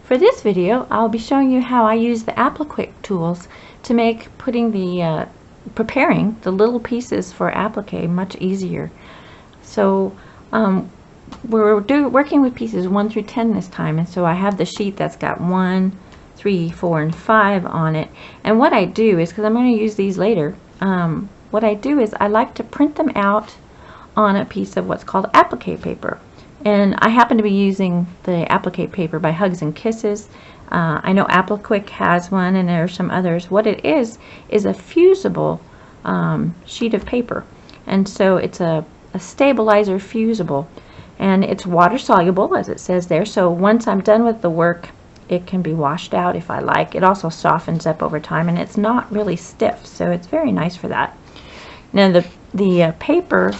For this video, I'll be showing you how I use the Apliquick tools to make preparing the little pieces for applique much easier. So we're working with pieces 1 through 10 this time, and so I have the sheet that's got 1, 3, 4, and 5 on it. And what I do is, because I'm going to use these later, what I do is I like to print them out on a piece of what's called applique paper. And I happen to be using the Applique Paper by Hugs and Kisses. I know Apliquick has one, and there are some others. What it is a fusible sheet of paper. And so it's a stabilizer fusible. And it's water soluble, as it says there. So once I'm done with the work, it can be washed out if I like. It also softens up over time, and it's not really stiff. So it's very nice for that. Now the paper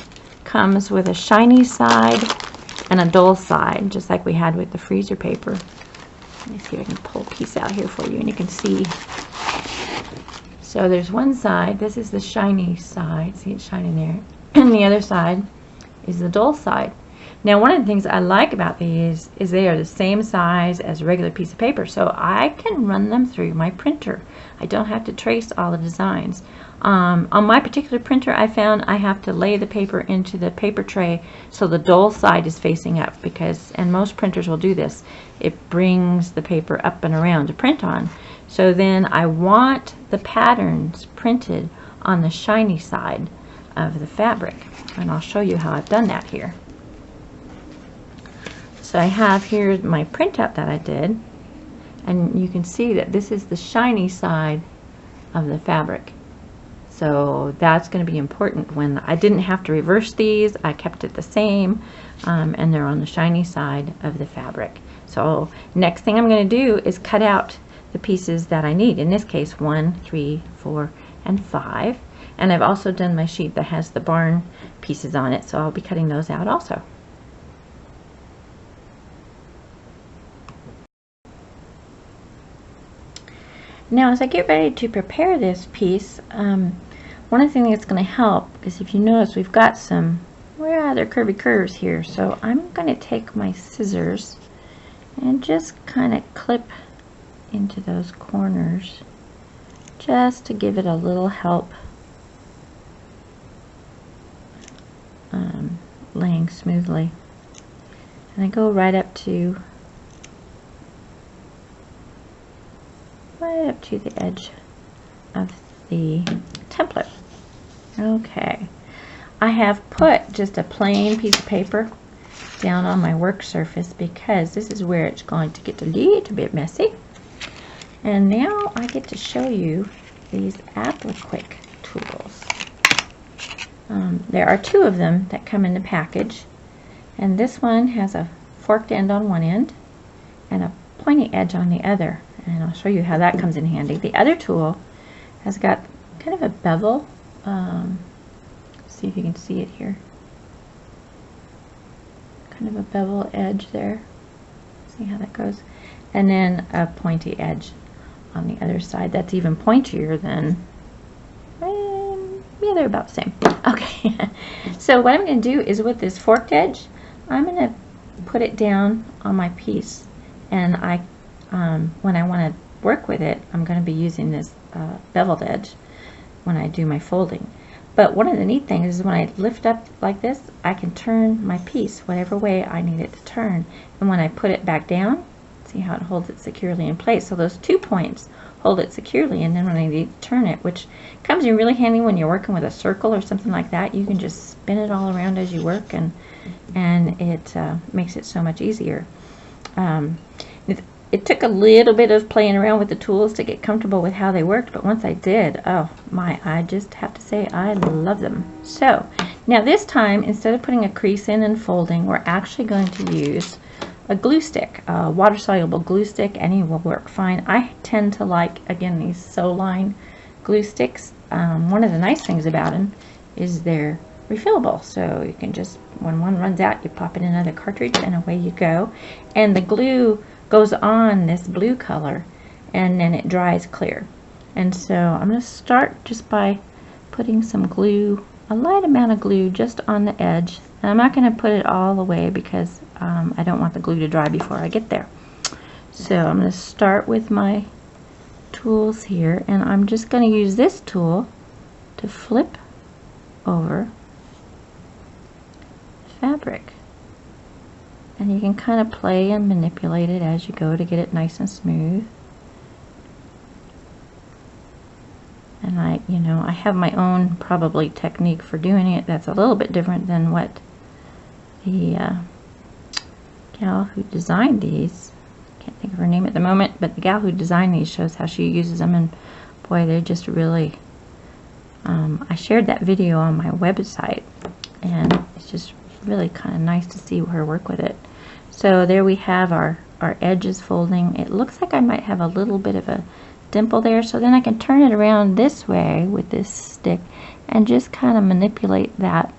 comes with a shiny side and a dull side, just like we had with the freezer paper. Let me see if I can pull a piece out here for you and you can see. So there's one side, this is the shiny side, see it's shining there, and the other side is the dull side. Now one of the things I like about these is they are the same size as a regular piece of paper, so I can run them through my printer. I don't have to trace all the designs. On my particular printer, I found I have to lay the paper into the paper tray so the dull side is facing up, and most printers will do this. It brings the paper up and around to print on. So then I want the patterns printed on the shiny side of the fabric, and I'll show you how I've done that here. So I have here my printout that I did, and you can see that this is the shiny side of the fabric. So that's going to be important. When I didn't have to reverse these, I kept it the same, and they're on the shiny side of the fabric. So next thing I'm going to do is cut out the pieces that I need. In this case, 1, 3, 4, and 5. And I've also done my sheet that has the barn pieces on it, so I'll be cutting those out also. Now as I get ready to prepare this piece, one of the things that's going to help is, if you notice, we've got some rather curvy curves here. So I'm going to take my scissors and just kind of clip into those corners just to give it a little help laying smoothly. And I go right up to the edge of the template. Okay, I have put just a plain piece of paper down on my work surface because this is where it's going to get a little bit messy. And now I get to show you these Apliquick tools. There are 2 of them that come in the package, and this one has a forked end on one end and a pointy edge on the other, and I'll show you how that comes in handy. The other tool has got kind of a bevel, see if you can see it here, kind of a bevel edge there, see how that goes, and then a pointy edge on the other side that's even pointier than, yeah, they're about the same. Okay, so what I'm going to do is, with this forked edge, I'm going to put it down on my piece, and when I want to work with it, I'm going to be using this beveled edge when I do my folding. But one of the neat things is, when I lift up like this, I can turn my piece whatever way I need it to turn. And when I put it back down, see how it holds it securely in place. So those 2 points hold it securely, and then when I need to turn it, which comes in really handy when you're working with a circle or something like that, you can just spin it all around as you work, and it makes it so much easier. It took a little bit of playing around with the tools to get comfortable with how they worked, but once I did, oh my, I just have to say I love them. So now this time, instead of putting a crease in and folding, we're actually going to use a glue stick, a water-soluble glue stick. Any will work fine. I tend to like, again, these Soline glue sticks. One of the nice things about them is they're refillable, so you can just, when one runs out, you pop in another cartridge and away you go. And the glue goes on this blue color, and then it dries clear. And so I'm going to start just by putting some glue, a light amount of glue, just on the edge. And I'm not going to put it all the way because I don't want the glue to dry before I get there. So I'm going to start with my tools here, and I'm just going to use this tool to flip over the fabric. And you can kind of play and manipulate it as you go to get it nice and smooth. And I have my own probably technique for doing it that's a little bit different than what the gal who designed these, can't think of her name at the moment, but the gal who designed these shows how she uses them, and boy, they're just really, I shared that video on my website, and it's just really kind of nice to see her work with it. So there we have our edges folding. It looks like I might have a little bit of a dimple there, so then I can turn it around this way with this stick and just kind of manipulate that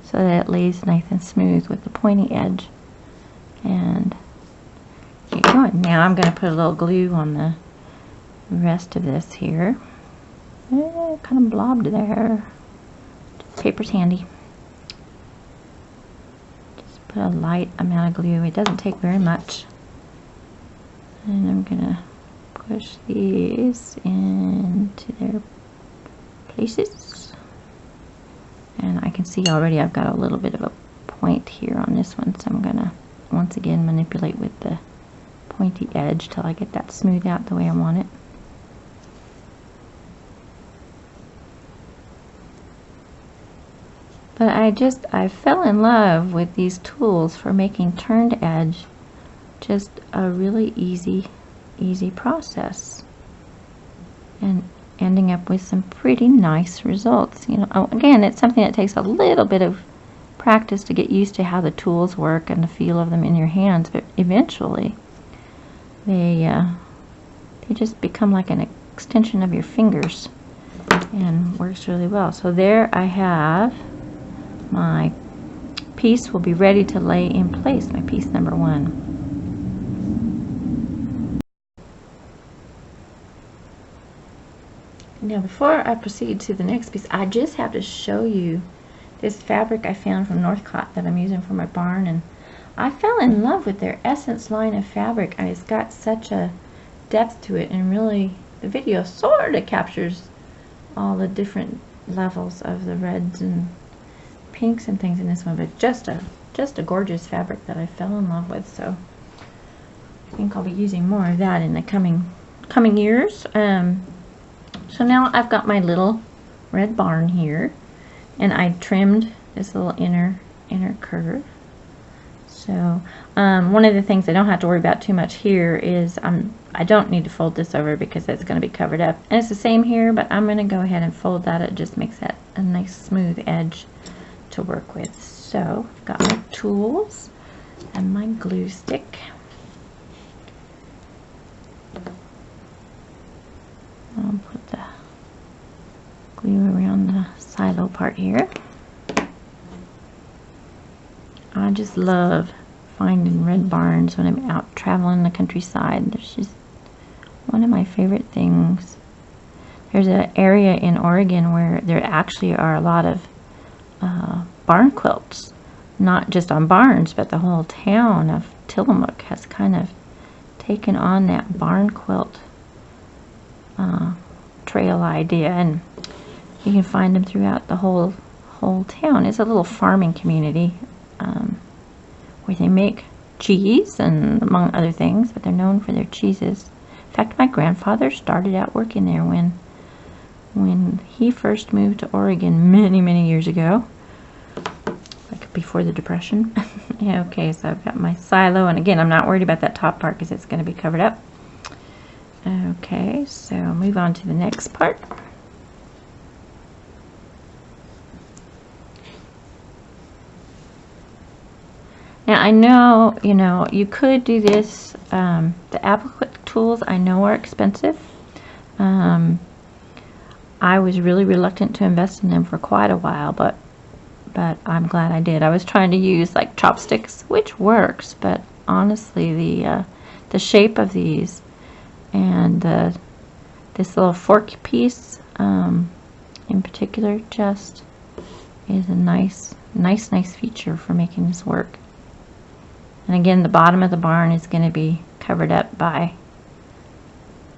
so that it lays nice and smooth with the pointy edge. And keep going. Now I'm going to put a little glue on the rest of this here. Kind of blobbed there. Paper's handy. Just put a light amount of glue. It doesn't take very much. And I'm going to push these into their places. And I can see already I've got a little bit of a point here on this one, so I'm going to once again manipulate with the pointy edge till I get that smoothed out the way I want it. But I fell in love with these tools for making turned edge just a really easy process, and ending up with some pretty nice results. Again, it's something that takes a little bit of practice to get used to how the tools work and the feel of them in your hands, but eventually they just become like an extension of your fingers and works really well. So there I have my piece will be ready to lay in place, my piece number 1. Now before I proceed to the next piece, I just have to show you this fabric I found from Northcott that I'm using for my barn, and I fell in love with their Essence line of fabric. It's got such a depth to it, and really the video sort of captures all the different levels of the reds and pinks and things in this one, but just a gorgeous fabric that I fell in love with. So I think I'll be using more of that in the coming years. So now I've got my little red barn here, and I trimmed this little inner curve. So one of the things I don't have to worry about too much here is I don't need to fold this over because it's going to be covered up, and it's the same here, but I'm going to go ahead and fold that. It just makes that a nice smooth edge to work with. So I've got my tools and my glue stick. I'll put the glue around the silo part here. I just love finding red barns when I'm out traveling the countryside. There's just one of my favorite things. There's an area in Oregon where there actually are a lot of barn quilts, not just on barns, but the whole town of Tillamook has kind of taken on that barn quilt trail idea, and you can find them throughout the whole town. It's a little farming community where they make cheese and among other things, but they're known for their cheeses. In fact, my grandfather started out working there when he first moved to Oregon many years ago, like before the Depression. Yeah, okay, so I've got my silo, and again, I'm not worried about that top part because it's going to be covered up. Okay, so move on to the next part. Now I know, you could do this. The Apliquick tools I know are expensive. I was really reluctant to invest in them for quite a while, but I'm glad I did. I was trying to use like chopsticks, which works, but honestly, the shape of these and this little fork piece in particular just is a nice feature for making this work. And again, the bottom of the barn is going to be covered up by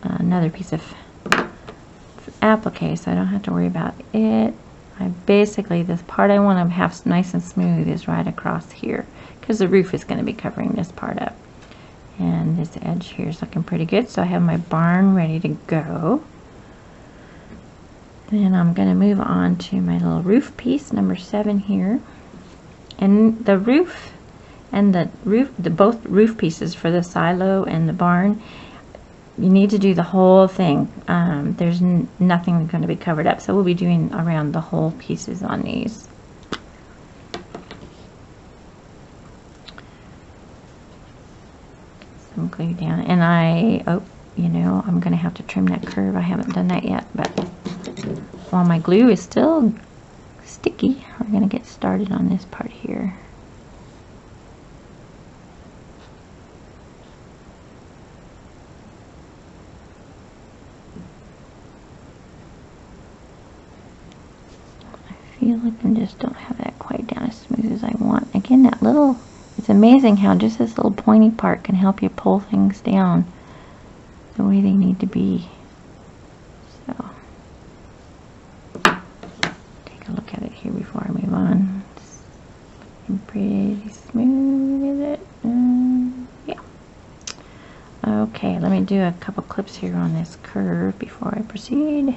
another piece of applique, so I don't have to worry about it. I basically, this part I want to have nice and smooth is right across here, because the roof is going to be covering this part up. And this edge here is looking pretty good, so I have my barn ready to go. Then I'm going to move on to my little roof piece, number 7 here. And the roof and both roof pieces for the silo and the barn, you need to do the whole thing. There's nothing going to be covered up, so we'll be doing around the whole pieces on these. Some glue down, and I'm going to have to trim that curve. I haven't done that yet, but while my glue is still sticky, we're going to get started on this part here. I feel like I just don't have that quite down as smooth as I want. Again, it's amazing how just this little pointy part can help you pull things down the way they need to be. So, take a look at it here before I move on. It's looking pretty smooth, is it? Yeah. Okay, let me do a couple clips here on this curve before I proceed.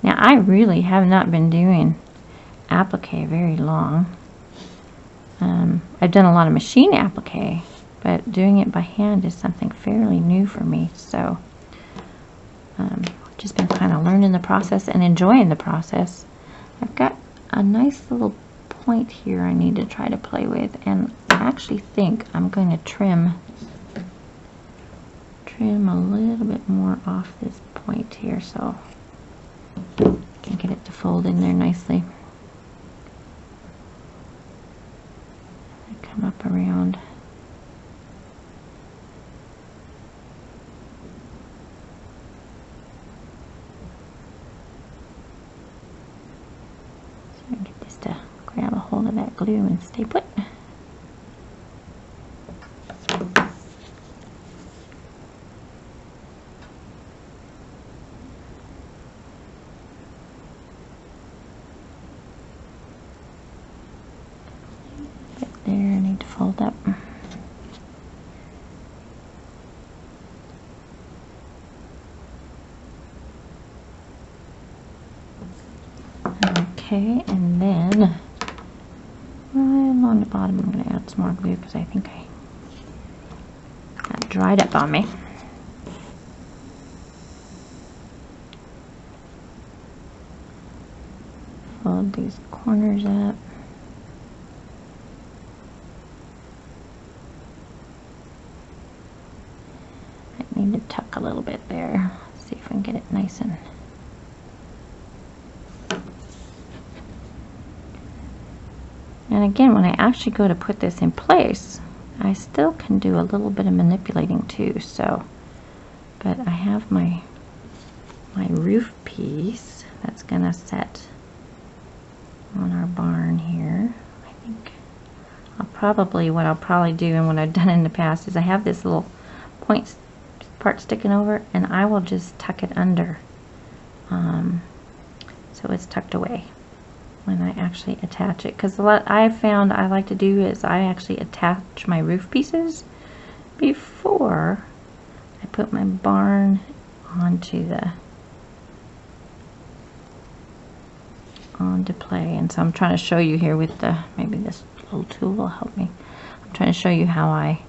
Now, I really have not been doing applique very long. I've done a lot of machine applique, but doing it by hand is something fairly new for me. So, just been kind of learning the process and enjoying the process. I've got a nice little point here I need to try to play with, and I actually think I'm going to trim a little bit more off this point here, so I can get it to fold in there nicely. Come up around. So I get this to grab a hold of that glue and stay put. There, I need to fold up. Okay, and then right along the bottom I'm going to add some more glue because I think I got dried up on me. Fold these corners up. Need to tuck a little bit there. Let's see if I can get it nice and again, when I actually go to put this in place, I still can do a little bit of manipulating too. So, but I have my roof piece that's gonna set on our barn here. I think what I'll probably do, and what I've done in the past, is I have this little point part sticking over, and I will just tuck it under so it's tucked away when I actually attach it, because what I've found I like to do is I actually attach my roof pieces before I put my barn onto play. And so I'm trying to show you here with maybe this little tool will help me. I'm trying to show you how I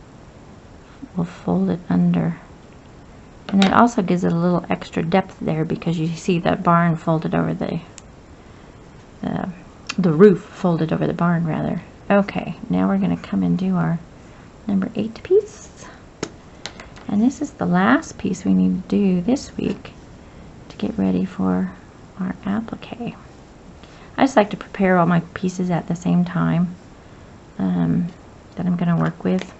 will fold it under. And it also gives it a little extra depth there because you see that barn folded over the roof folded over the barn rather. Okay, now we're going to come and do our number 8 piece. And this is the last piece we need to do this week to get ready for our applique. I just like to prepare all my pieces at the same time that I'm going to work with.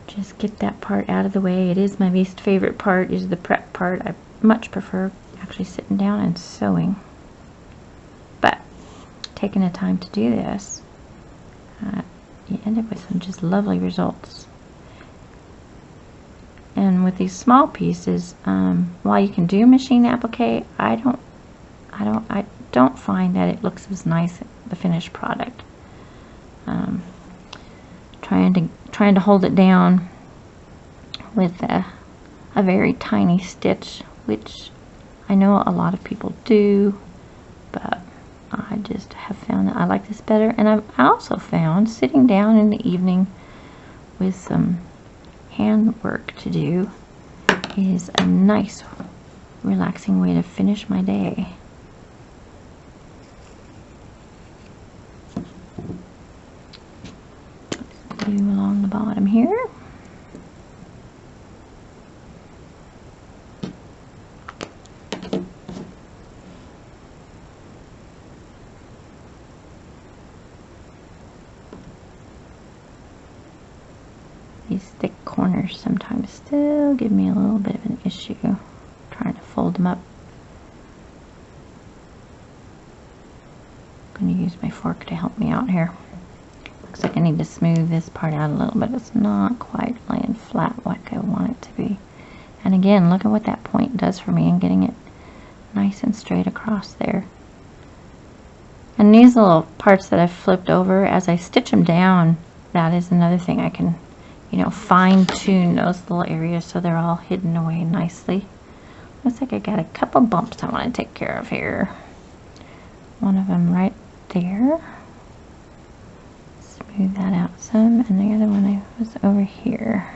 Just get that part out of the way. It is my least favorite part, is the prep part. I much prefer actually sitting down and sewing, but taking the time to do this, you end up with some just lovely results. And with these small pieces, while you can do machine applique, I don't find that it looks as nice, the finished product. Trying to hold it down with a very tiny stitch, which I know a lot of people do, but I just have found that I like this better. And I also found sitting down in the evening with some handwork to do is a nice relaxing way to finish my day. Glue along the bottom here. These thick corners sometimes still give me a little bit of an issue trying to fold them up. I'm going to use my fork to help me out here. Looks like I need to smooth this part out a little bit. It's not quite laying flat like I want it to be. And again, look at what that point does for me in getting it nice and straight across there. And these little parts that I've flipped over, as I stitch them down, that is another thing I can, you know, fine tune those little areas so they're all hidden away nicely. Looks like I got a couple bumps I want to take care of here. One of them right there. Smooth that out some, and the other one was over here.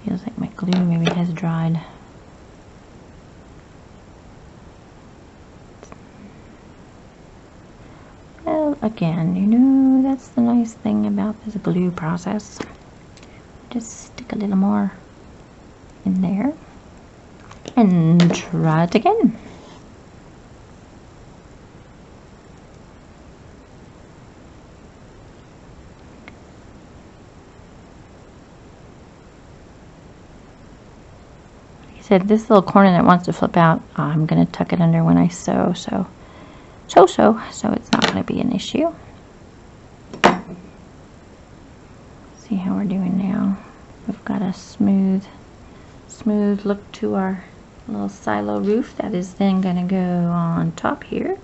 Feels like my glue maybe has dried. Well, again, you know, that's the nice thing about this glue process. Just stick a little more in there and try it again. Like I said, this little corner that wants to flip out, I'm going to tuck it under when I sew, so it's not going to be an issue. See how we're doing now. We've got a smooth look to our little silo roof that is then going to go on top here.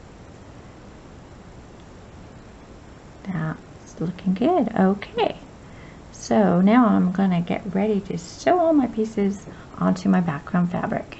That's looking good. Okay, so now I'm going to get ready to sew all my pieces onto my background fabric.